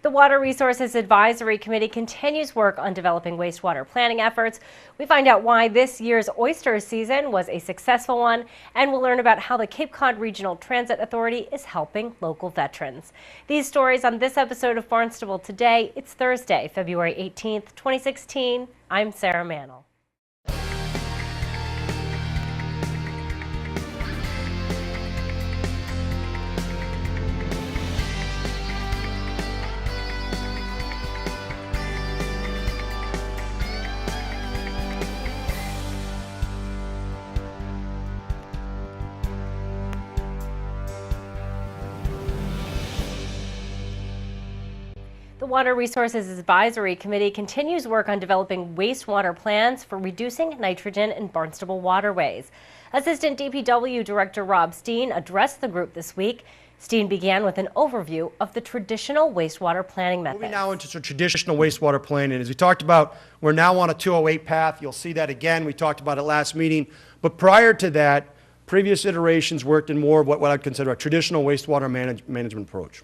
The Water Resources Advisory Committee continues work on developing wastewater planning efforts. We find out why this year's Oyster season was a successful one, and we'll learn about how the Cape Cod Regional Transit Authority is helping local veterans. These stories on this episode of Barnstable Today. It's Thursday, February 18th, 2016. I'm Sarah Mannel. The Water Resources Advisory Committee continues work on developing wastewater plans for reducing nitrogen in Barnstable waterways. Assistant DPW Director Rob Steen addressed the group this week. Steen began with an overview of the traditional wastewater planning methods. Moving now into traditional wastewater planning. As we talked about, we're now on a 208 path. You'll see that again. We talked about it last meeting. But prior to that, previous iterations worked in more of what I'd consider a traditional wastewater management approach.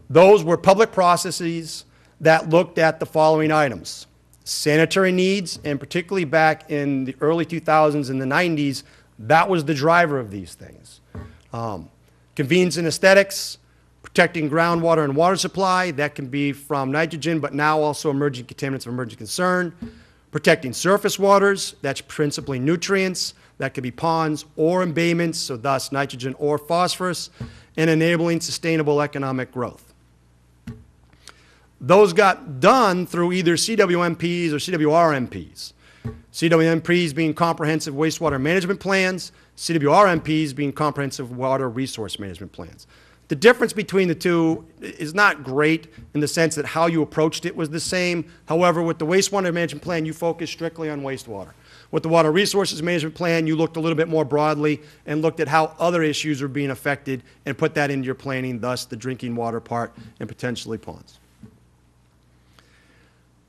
Those were public processes that looked at the following items: sanitary needs, and particularly back in the early 2000s and the 90s, that was the driver of these things. Convenience and aesthetics, protecting groundwater and water supply, that can be from nitrogen, but now also emerging contaminants of emerging concern. Protecting surface waters, that's principally nutrients, that could be ponds or embayments, so thus nitrogen or phosphorus, and enabling sustainable economic growth. Those got done through either CWMPs or CWRMPs. CWMPs being comprehensive wastewater management plans, CWRMPs being comprehensive water resource management plans. The difference between the two is not great in the sense that how you approached it was the same. However, with the wastewater management plan, you focused strictly on wastewater. With the water resources management plan, you looked a little bit more broadly and looked at how other issues were being affected and put that into your planning, thus the drinking water part and potentially ponds.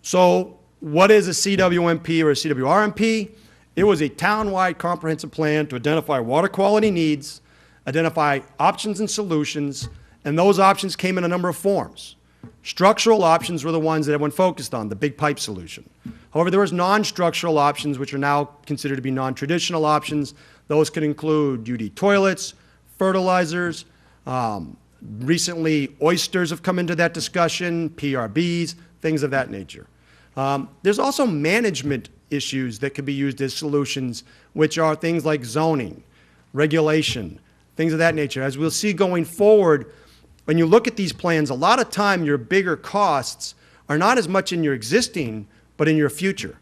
So what is a CWMP or a CWRMP? It was a town-wide comprehensive plan to identify water quality needs, identify options and solutions, and those options came in a number of forms. Structural options were the ones that everyone focused on, the big pipe solution. However, there was non-structural options, which are now considered to be non-traditional options. Those could include UD toilets, fertilizers. Recently, oysters have come into that discussion, PRBs, things of that nature. There's also management issues that could be used as solutions, which are things like zoning, regulation, things of that nature. As we'll see going forward, when you look at these plans, a lot of time your bigger costs are not as much in your existing, but in your future.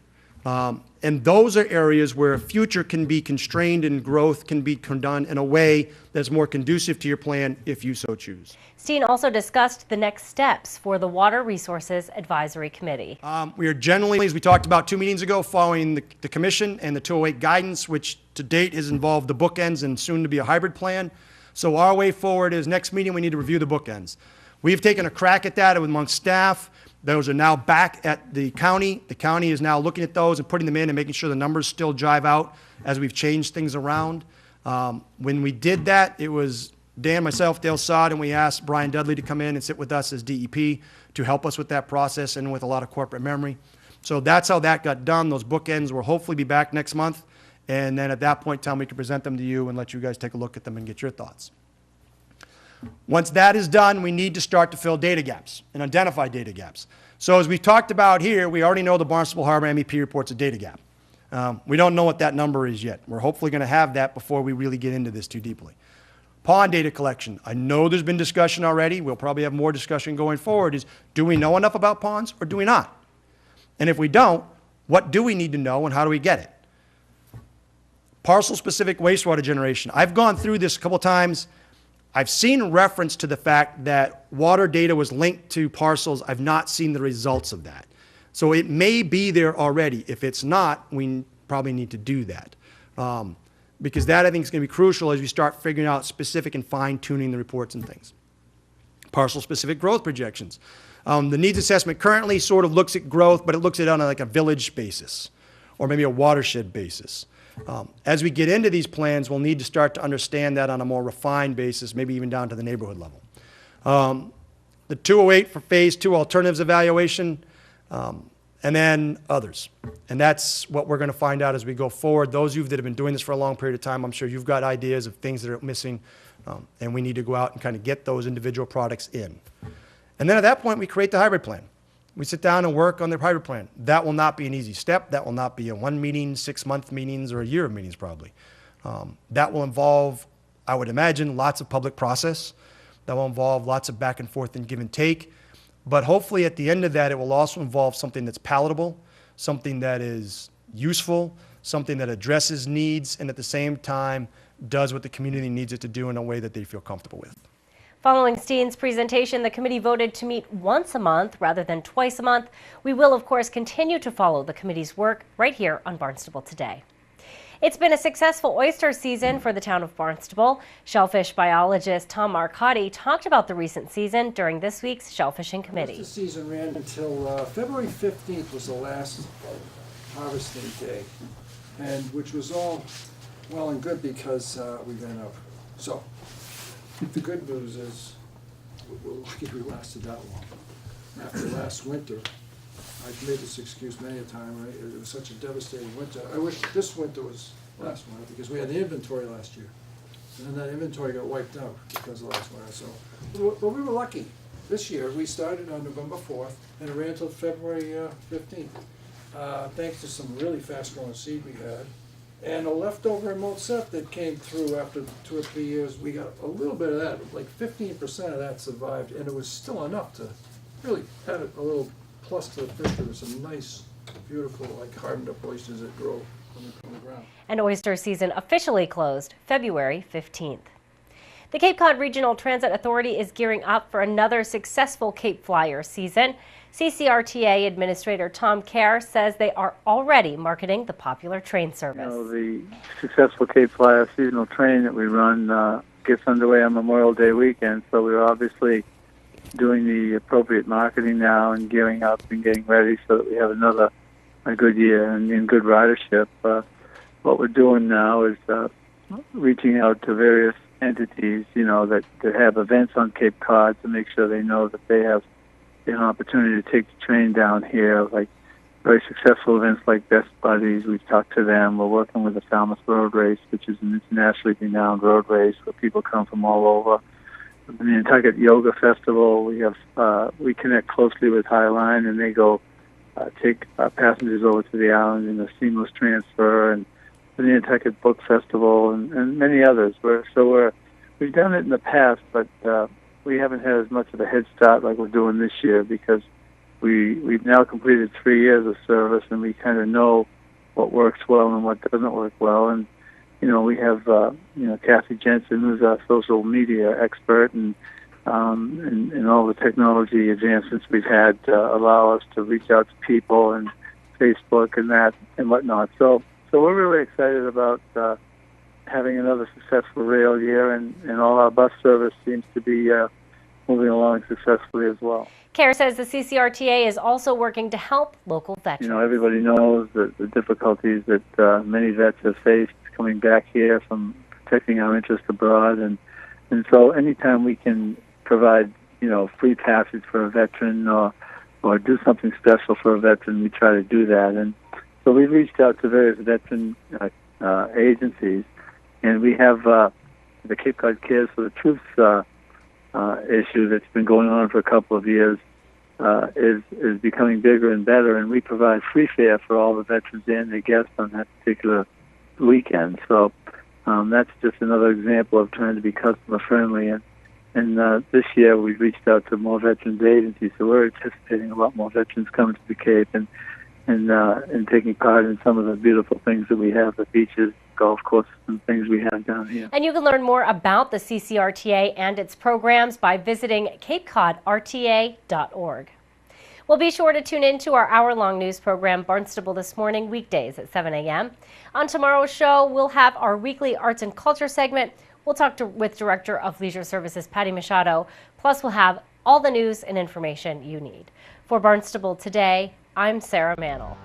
And those are areas where future can be constrained and growth can be done in a way that's more conducive to your plan if you so choose. Steen also discussed the next steps for the Water Resources Advisory Committee. We are generally, as we talked about 2 meetings ago, following the Commission and the 208 guidance, which to date has involved the bookends and soon to be a hybrid plan. So our way forward is next meeting we need to review the bookends. We've taken a crack at that amongst staff. Those are now back at the county. The county is now looking at those and putting them in and making sure the numbers still jive out as we've changed things around. When we did that, it was Dan, myself, Dale Sod, and we asked Brian Dudley to come in and sit with us as DEP to help us with that process and with a lot of corporate memory. So that's how that got done. Those bookends will hopefully be back next month. And then at that point in time, we can present them to you and let you guys take a look at them and get your thoughts. Once that is done, we need to start to fill data gaps and identify data gaps. So as we talked about here, we already know the Barnstable Harbor MEP report's a data gap. We don't know what that number is yet. We're hopefully going to have that before we really get into this too deeply. Pond data collection. I know there's been discussion already. We'll probably have more discussion going forward. Is do we know enough about ponds or do we not? And if we don't, what do we need to know and how do we get it? Parcel-specific wastewater generation. I've gone through this a couple times. I've seen reference to the fact that water data was linked to parcels. I've not seen the results of that. So it may be there already. If it's not, we probably need to do that. Because that, I think, is going to be crucial as we start figuring out specific and fine-tuning the reports and things. Parcel-specific growth projections. The needs assessment currently sort of looks at growth, but it looks at it on like a village basis or maybe a watershed basis. As we get into these plans, we'll need to start to understand that on a more refined basis, maybe even down to the neighborhood level. the 208 for Phase 2 alternatives evaluation, and then others. And that's what we're going to find out as we go forward. Those of you that have been doing this for a long period of time, I'm sure you've got ideas of things that are missing, and we need to go out and kind of get those individual products in. And then at that point, we create the hybrid plan. We sit down and work on the hybrid plan. That will not be an easy step. That will not be a 1 meeting, 6-month meetings, or a year of meetings probably. That will involve, I would imagine, lots of public process. That will involve lots of back and forth and give and take. But hopefully at the end of that, it will also involve something that's palatable, something that is useful, something that addresses needs, and at the same time does what the community needs it to do in a way that they feel comfortable with. Following Steen's presentation, the committee voted to meet once a month rather than twice a month. We will, of course, continue to follow the committee's work right here on Barnstable Today. It's been a successful oyster season for the town of Barnstable. Shellfish biologist Tom Marcotti talked about the recent season during this week's shellfishing committee. The season ran until February 15th was the last harvesting day, and which was all well and good because we ran out. So the good news is we're lucky we lasted that long. After last winter, I've made this excuse many a time, right? It was such a devastating winter. I wish this winter was last winter because we had the inventory last year. And then that inventory got wiped out because of last winter. So, but we were lucky. This year, we started on November 4th and it ran until February 15th. Thanks to some really fast growing seed we had. And a leftover remote set that came through after 2 or 3 years, we got a little bit of that, like 15% of that survived, and it was still enough to really add a little plus to the fish. There was some nice, beautiful, like hardened up oysters that grow on the ground. And oyster season officially closed February 15th. The Cape Cod Regional Transit Authority is gearing up for another successful Cape Flyer season. CCRTA Administrator Tom Kerr says they are already marketing the popular train service. You know, the successful Cape Flyer seasonal train that we run gets underway on Memorial Day weekend, so we're obviously doing the appropriate marketing now and gearing up and getting ready so that we have a good year and in good ridership. What we're doing now is reaching out to various entities, you know, that have events on Cape Cod to make sure they know that they have an opportunity to take the train down here, like very successful events like Best Buddies. We've talked to them. We're working with the Falmouth Road Race, which is an internationally renowned road race where people come from all over. The Nantucket Yoga Festival, we connect closely with Highline, and they go take passengers over to the island in a seamless transfer, and the Nantucket Book Festival, and many others. We've done it in the past, but we haven't had as much of a head start like we're doing this year because we've now completed 3 years of service, and we kind of know what works well and what doesn't work well. And you know, we have Kathy Jensen, who's our social media expert, and all the technology advancements we've had allow us to reach out to people and Facebook and that and whatnot. So we're really excited about having another successful rail year, and all our bus service seems to be moving along successfully as well. Kerr says the CCRTA is also working to help local veterans. You know, everybody knows the difficulties that many vets have faced coming back here from protecting our interests abroad, and so anytime we can provide, you know, free passage for a veteran or do something special for a veteran, we try to do that. And so we've reached out to various veteran agencies, and we have the Cape Cod Cares for the Troops issue that's been going on for a couple of years is becoming bigger and better, and we provide free fare for all the veterans and their guests on that particular weekend. So that's just another example of trying to be customer friendly. And this year we've reached out to more veterans agencies, so we're anticipating a lot more veterans coming to the Cape and taking part in some of the beautiful things that we have, the beaches, golf courses, and things we have down here. And you can learn more about the CCRTA and its programs by visiting capecodrta.org. Well, be sure to tune in to our hour-long news program, Barnstable This Morning, weekdays at 7 a.m. On tomorrow's show, we'll have our weekly arts and culture segment. We'll talk with Director of Leisure Services, Patty Machado. Plus, we'll have all the news and information you need. For Barnstable Today, I'm Sarah Mannel.